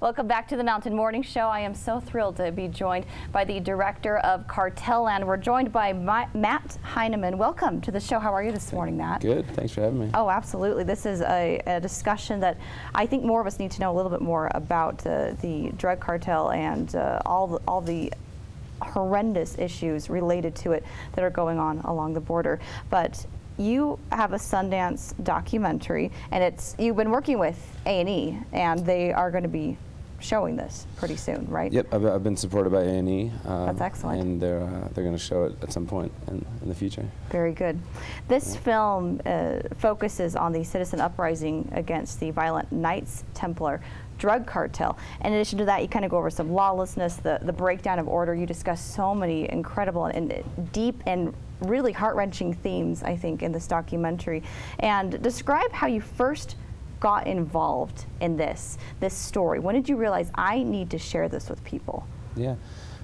Welcome back to the Mountain Morning Show. I am so thrilled to be joined by the director of Cartel, and we're joined by Matt Heineman. Welcome to the show. How are you this morning, Matt? Good. Thanks for having me. Oh, absolutely. This is a discussion that I think more of us need to know a little bit more about the drug cartel and all the horrendous issues related to it that are going on along the border. But you have a Sundance documentary, and you've been working with A&E, and they are going to be showing this pretty soon, right? Yep, I've been supported by A&E. That's excellent. And they're going to show it at some point in the future. Very good. This film focuses on the citizen uprising against the violent Knights Templar drug cartel. In addition to that, you kind of go over some lawlessness, the breakdown of order. You discuss so many incredible and deep and really heart-wrenching themes, I think, in this documentary. And describe how you first got involved in this story. When did you realize I need to share this with people? Yeah,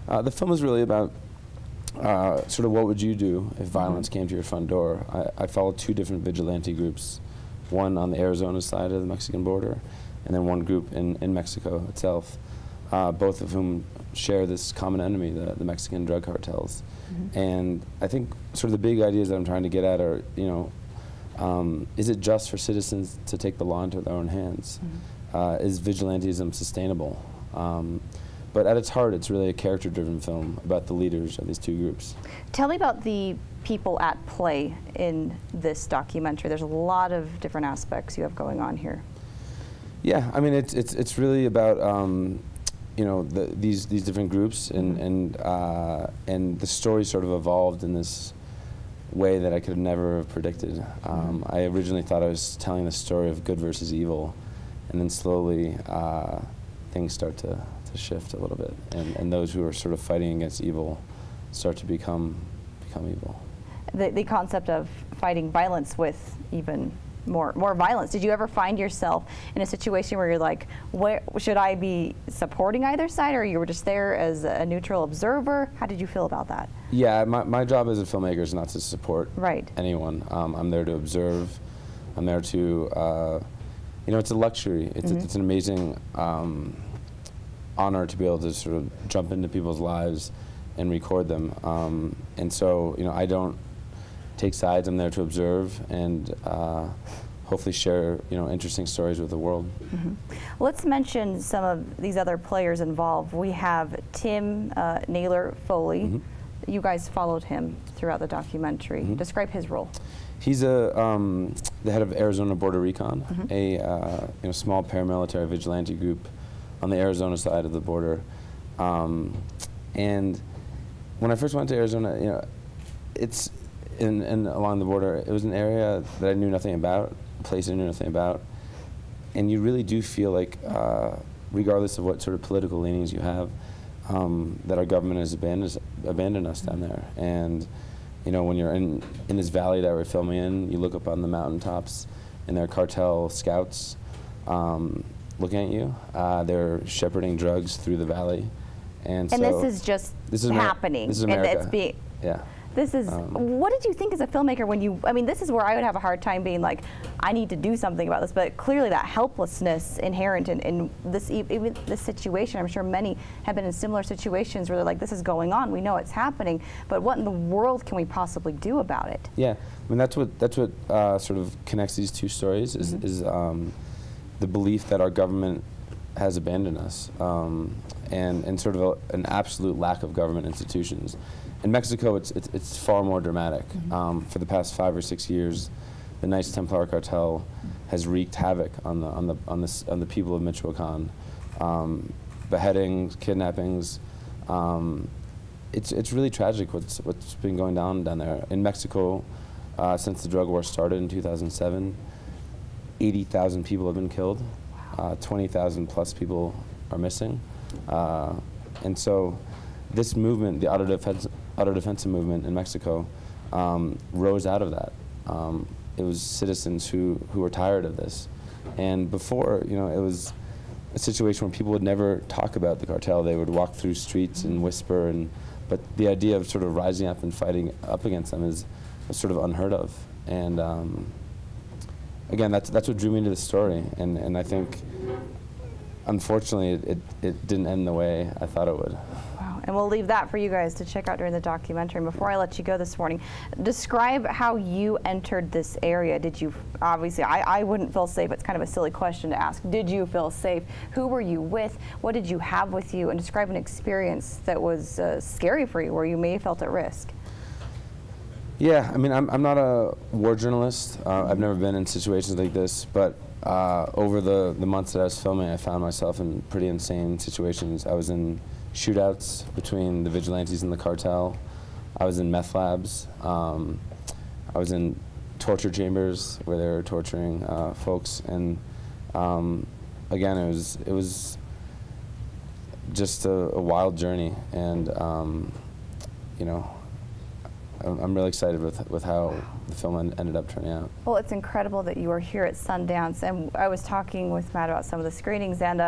the film is really about sort of what would you do if violence came to your front door. I followed two different vigilante groups, one on the Arizona side of the Mexican border, and then one group in Mexico itself, both of whom share this common enemy, the Mexican drug cartels. And I think sort of the big ideas that I'm trying to get at are, you know, is it just for citizens to take the law into their own hands? Is vigilantism sustainable? But at its heart, it's really a character-driven film about the leaders of these two groups. Tell me about the people at play in this documentary. There's a lot of different aspects you have going on here. Yeah, I mean, it's really about you know, these different groups, and the story sort of evolved in this way that I could have never predicted. I originally thought I was telling the story of good versus evil, and then slowly things start to shift a little bit, and those who are sort of fighting against evil start to become evil. The concept of fighting violence with even more violence. Did you ever find yourself in a situation where you're like, where should I be supporting either side, or you were just there as a neutral observer? How did you feel about that? Yeah, my job as a filmmaker is not to support anyone. I'm there to observe. I'm there to, you know, it's a luxury. It's an amazing honor to be able to sort of jump into people's lives and record them. And so, you know, I don't take sides. I'm there to observe and hopefully share, you know, interesting stories with the world. Let's mention some of these other players involved. We have Tim Naylor Foley. You guys followed him throughout the documentary. Describe his role. He's the head of Arizona Border Recon, a you know, small paramilitary vigilante group on the Arizona side of the border. And when I first went to Arizona, you know, it's and along the border, it was an area that I knew nothing about, a place I knew nothing about, and you really do feel like, regardless of what sort of political leanings you have, that our government has abandoned us down there. And you know, when you're in this valley that we're filming in, you look up on the mountaintops, and there are cartel scouts looking at you. They're shepherding drugs through the valley, and so this is just happening. This is America. And it's being, yeah. This is, what did you think as a filmmaker when you, I mean, this is where I would have a hard time being like, I need to do something about this, but clearly that helplessness inherent in this, even this situation, I'm sure many have been in similar situations where they're like, this is going on, we know it's happening, but what in the world can we possibly do about it? Yeah, I mean, that's what sort of connects these two stories, is the belief that our government has abandoned us, and sort of an absolute lack of government institutions. In Mexico, it's far more dramatic. For the past 5 or 6 years, the Knights Templar cartel has wreaked havoc on the people of Michoacan. Beheadings, kidnappings. It's really tragic what's been going down there. In Mexico, since the drug war started in 2007, 80,000 people have been killed. 20,000 plus people are missing. And so this movement, the auto defensive movement in Mexico, rose out of that. It was citizens who were tired of this. And before, you know, it was a situation where people would never talk about the cartel. They would walk through streets and whisper, but the idea of sort of rising up and fighting up against them was sort of unheard of. And again, that's what drew me to the story. And I think unfortunately, it didn't end the way I thought it would. Wow. And we'll leave that for you guys to check out during the documentary. And before I let you go this morning, describe how you entered this area. Did you, obviously, I wouldn't feel safe. It's kind of a silly question to ask. Did you feel safe? Who were you with? What did you have with you? And describe an experience that was scary for you, where you may have felt at risk. Yeah, I mean, I'm not a war journalist. I've never been in situations like this, but over the months that I was filming, I found myself in pretty insane situations. I was in shootouts between the vigilantes and the cartel. I was in meth labs. I was in torture chambers where they were torturing folks. And again, it was just a wild journey. And you know, I'm really excited with how the film ended up turning out. Well, it's incredible that you are here at Sundance, and I was talking with Matt about some of the screenings, and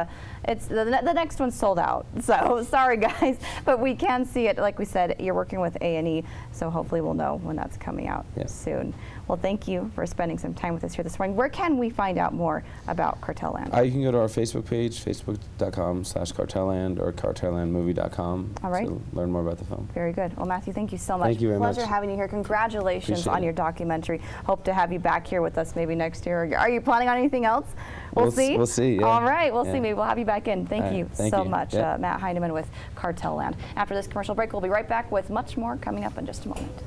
it's the next one's sold out. So sorry, guys, but we can see it. Like we said, you're working with A&E, so hopefully we'll know when that's coming out soon. Well, thank you for spending some time with us here this morning. Where can we find out more about Cartel Land? You can go to our Facebook page, facebook.com/cartelland or cartellandmovie.com. All right. To learn more about the film. Very good. Well, Matthew, thank you so much. Thank you very much. Pleasure having you here. Congratulations Appreciate on your documentary. Hope to have you back here with us maybe next year. Are you planning on anything else? We'll see. We'll see. Yeah. All right. We'll see. Maybe we'll have you back in. Thank you so much, Yeah. Matt Heineman with Cartel Land. After this commercial break, we'll be right back with much more coming up in just a moment.